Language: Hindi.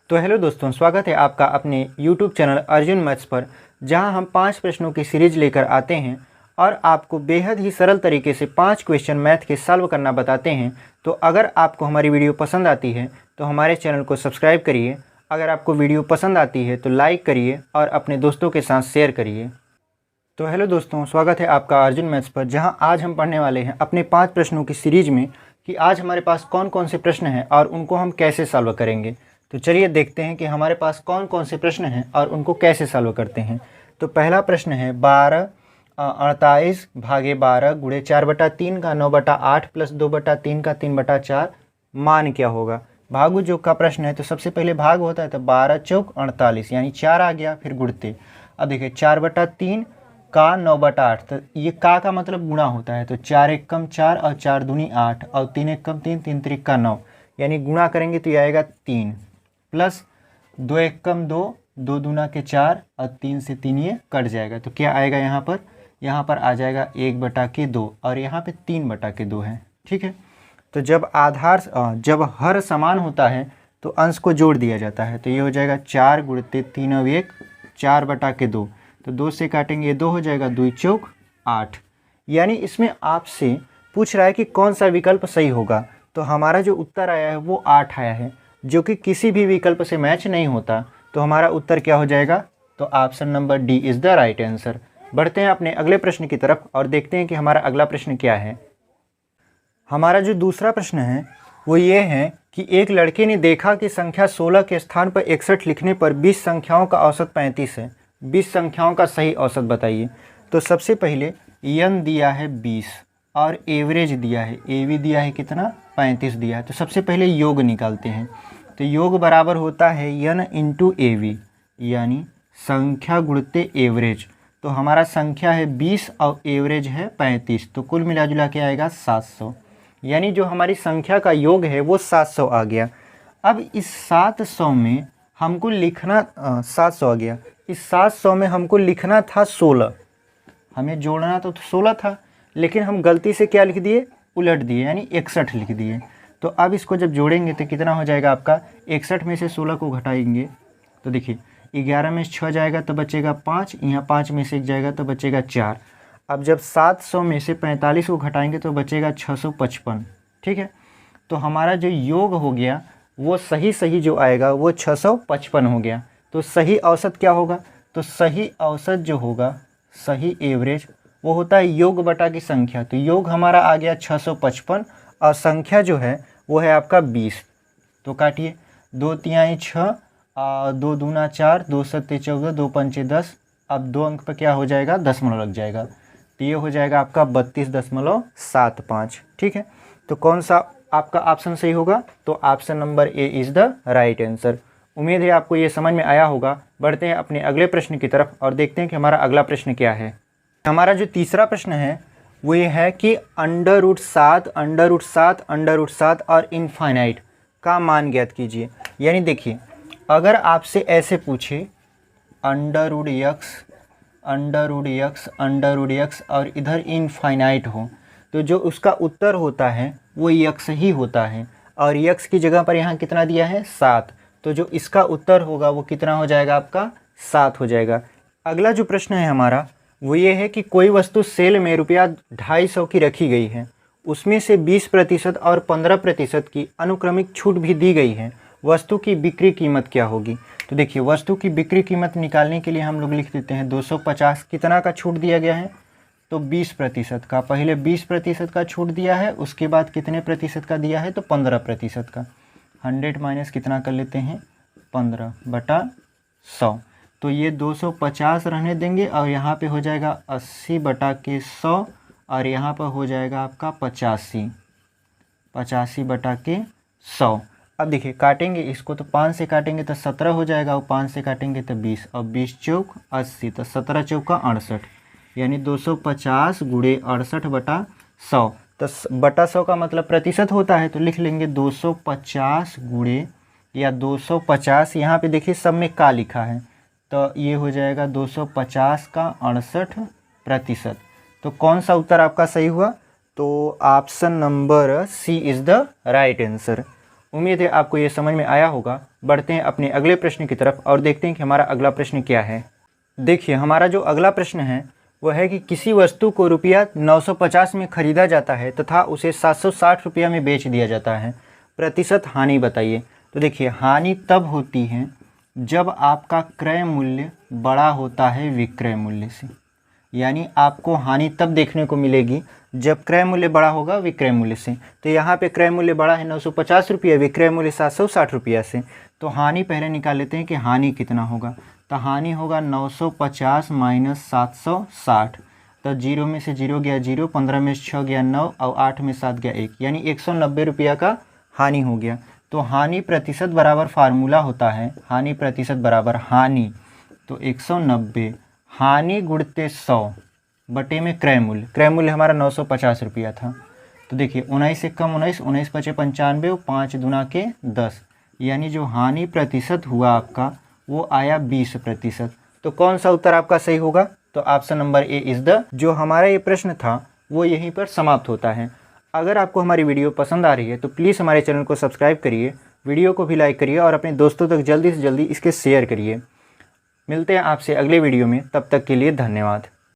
तो हेलो दोस्तों, स्वागत है आपका अपने YouTube चैनल अर्जुन मैथ्स पर, जहां हम 5 प्रश्नों की सीरीज लेकर आते हैं और आपको बेहद ही सरल तरीके से 5 क्वेश्चन मैथ के सॉल्व करना बताते हैं। तो अगर आपको हमारी वीडियो पसंद आती है तो हमारे चैनल को सब्सक्राइब करिए। अगर आपको वीडियो पसंद आती है तो लाइक करिए और अपने दोस्तों के साथ शेयर करिए। तो हेलो दोस्तों, स्वागत है आपका अर्जुन मैथ्स पर, जहां आज हम पढ़ने वाले हैं अपने 5 प्रश्नों की सीरीज में कि आज हमारे पास कौन कौन से प्रश्न हैं और उनको हम कैसे सॉल्व करेंगे। तो चलिए देखते हैं कि हमारे पास कौन कौन से प्रश्न हैं और उनको कैसे सॉल्व करते हैं। तो पहला प्रश्न है 48 भागे 12 गुणे 4/3 का 9/8 प्लस 2/3 का 3/4 मान क्या होगा। भागु योग का प्रश्न है, तो सबसे पहले भाग होता है तो 12 चौक 48 यानी 4 आ गया, फिर गुणते। अब देखिए 4/3 का 9/8, तो ये का मतलब गुणा होता है, तो 4 एक कम 4 और 4 दूनी 8 और 3 एक कम 3 3 त्रिक का 9 यानी गुणा करेंगे तो ये आएगा 3 प्लस 2 एक कम 2 2 दूना के 4 और 3 से 3 ये कट जाएगा। तो क्या आएगा यहाँ पर आ जाएगा 1/2 और यहाँ पे 3/2 है। ठीक है, तो जब जब हर समान होता है तो अंश को जोड़ दिया जाता है। तो ये हो जाएगा 4 गुणते 3 और 1 4/2, तो 2 से काटेंगे 2 हो जाएगा, 2 चौक 8। यानी इसमें आपसे पूछ रहा है कि कौन सा विकल्प सही होगा। तो हमारा जो उत्तर आया है वो 8 आया है, जो कि किसी भी विकल्प से मैच नहीं होता। तो हमारा उत्तर क्या हो जाएगा, तो option number D is the right answer. बढ़ते हैं अपने अगले प्रश्न की तरफ और देखते हैं कि हमारा अगला प्रश्न क्या है। हमारा जो दूसरा प्रश्न है वो ये है कि एक लड़के ने देखा कि संख्या 16 के स्थान पर 61 लिखने पर 20 संख्याओं का औसत 35 है। 20 संख्याओं का सही औसत बताइए। तो सबसे पहले n दिया है 20 और एवरेज दिया है, एवी दिया है कितना 35 दिया है। तो सबसे पहले योग निकालते हैं। तो योग बराबर होता है n इंटू एवी यानी संख्या गुणते एवरेज। तो हमारा संख्या है 20 और एवरेज है 35, तो कुल मिला जुला के आएगा 700। यानी जो हमारी संख्या का योग है वो 700 आ गया। अब इस 700 में हमको लिखना 700 आ गया। इस 700 में हमको लिखना था 16, हमें जोड़ना तो 16 था, लेकिन हम गलती से क्या लिख दिए, उलट दिए, यानी 61 लिख दिए। तो अब इसको जब जोड़ेंगे तो कितना हो जाएगा आपका, 61 में से 16 को घटाएंगे तो देखिए 11 में से 6 जाएगा तो बचेगा 5, यहाँ 5 में से 1 जाएगा तो बचेगा 4। अब जब 700 में से 45 को घटाएंगे तो बचेगा 655। ठीक है, तो हमारा जो योग हो गया वो सही जो आएगा वो 655 हो गया। तो सही औसत क्या होगा, तो सही औसत जो होगा, सही एवरेज वो होता है योग बटा की संख्या। तो योग हमारा आ गया 655 और संख्या जो है वो है आपका 20। तो काटिए, 2 तिहाई 6 और 2 दूना 4, 2 सत्ते 14, 2 पंचे 10। अब 2 अंक पर क्या हो जाएगा, दशमलव लग जाएगा, तो ये हो जाएगा आपका 32.75। ठीक है, तो कौन सा आपका ऑप्शन सही होगा, तो option number A is the right answer. उम्मीद है आपको ये समझ में आया होगा। बढ़ते हैं अपने अगले प्रश्न की तरफ और देखते हैं कि हमारा अगला प्रश्न क्या है। हमारा जो तीसरा प्रश्न है वो ये है कि √7 और इनफाइनाइट का मान ज्ञात कीजिए। यानी देखिए, अगर आपसे ऐसे पूछे √x और इधर इनफाइनाइट हो, तो जो उसका उत्तर होता है वो x ही होता है, और x की जगह पर यहाँ कितना दिया है 7, तो जो इसका उत्तर होगा वो कितना हो जाएगा आपका 7 हो जाएगा। अगला जो प्रश्न है हमारा वो ये है कि कोई वस्तु सेल में ₹250 की रखी गई है, उसमें से 20% और 15% की अनुक्रमिक छूट भी दी गई है। वस्तु की बिक्री कीमत क्या होगी। तो देखिए, वस्तु की बिक्री कीमत निकालने के लिए हम लोग लिख देते हैं 250 कितना का छूट दिया गया है, तो 20% का। पहले 20% का छूट दिया है, उसके बाद कितने प्रतिशत का दिया है, तो 15% का। 100 माइनस कितना कर लेते हैं 15/100, तो ये 250 रहने देंगे और यहाँ पे हो जाएगा 80/100 और यहाँ पर हो जाएगा आपका 85/100। अब देखिए काटेंगे इसको, तो 5 से काटेंगे तो 17 हो जाएगा और 5 से काटेंगे तो 20 और 20 चौक 80, तो 17 चौका 68 यानी 250 गुणे 68/100। तो बटा 100 का मतलब प्रतिशत होता है, तो लिख लेंगे 250 गुणे या 250, यहाँ पे देखिए सब में का लिखा है, तो ये हो जाएगा 250 का 68%। तो कौन सा उत्तर आपका सही हुआ, तो option number C is the right answer. उम्मीद है आपको ये समझ में आया होगा। बढ़ते हैं अपने अगले प्रश्न की तरफ और देखते हैं कि हमारा अगला प्रश्न क्या है। देखिए हमारा जो अगला प्रश्न है वह है कि किसी वस्तु को रुपया 950 में खरीदा जाता है तथा उसे 760 रुपया में बेच दिया जाता है, प्रतिशत हानि बताइए। तो देखिए हानि तब होती है जब आपका क्रय मूल्य बड़ा होता है विक्रय मूल्य से, यानी आपको हानि तब देखने को मिलेगी जब क्रय मूल्य बड़ा होगा विक्रय मूल्य से। तो यहाँ पे क्रय मूल्य बड़ा है 950 रुपया, विक्रय मूल्य 760 रुपया से। तो हानि पहले निकाल लेते हैं कि हानि कितना होगा। तो हानि होगा 950 माइनस 760। तो 0 में से 0 गया 0, 15 में से 6 गया 9 और 8 में 7 गया 1, यानी 190 रुपया का हानि हो गया। तो हानि प्रतिशत बराबर फार्मूला होता है, हानि प्रतिशत बराबर हानि, तो 190 हानि गुणते 100 बटे में क्रय मूल्य। क्रय मूल्य हमारा 950 रुपया था। तो देखिए 19 से कम 19, 19 बचे 95, 5 दूना के 10, यानी जो हानि प्रतिशत हुआ आपका वो आया 20%। तो कौन सा उत्तर आपका सही होगा? तो option number A is the. जो हमारा ये प्रश्न था वो यहीं पर समाप्त होता है। अगर आपको हमारी वीडियो पसंद आ रही है तो प्लीज़ हमारे चैनल को सब्सक्राइब करिए, वीडियो को भी लाइक करिए और अपने दोस्तों तक जल्दी से जल्दी इसके शेयर करिए। मिलते हैं आपसे अगले वीडियो में, तब तक के लिए धन्यवाद।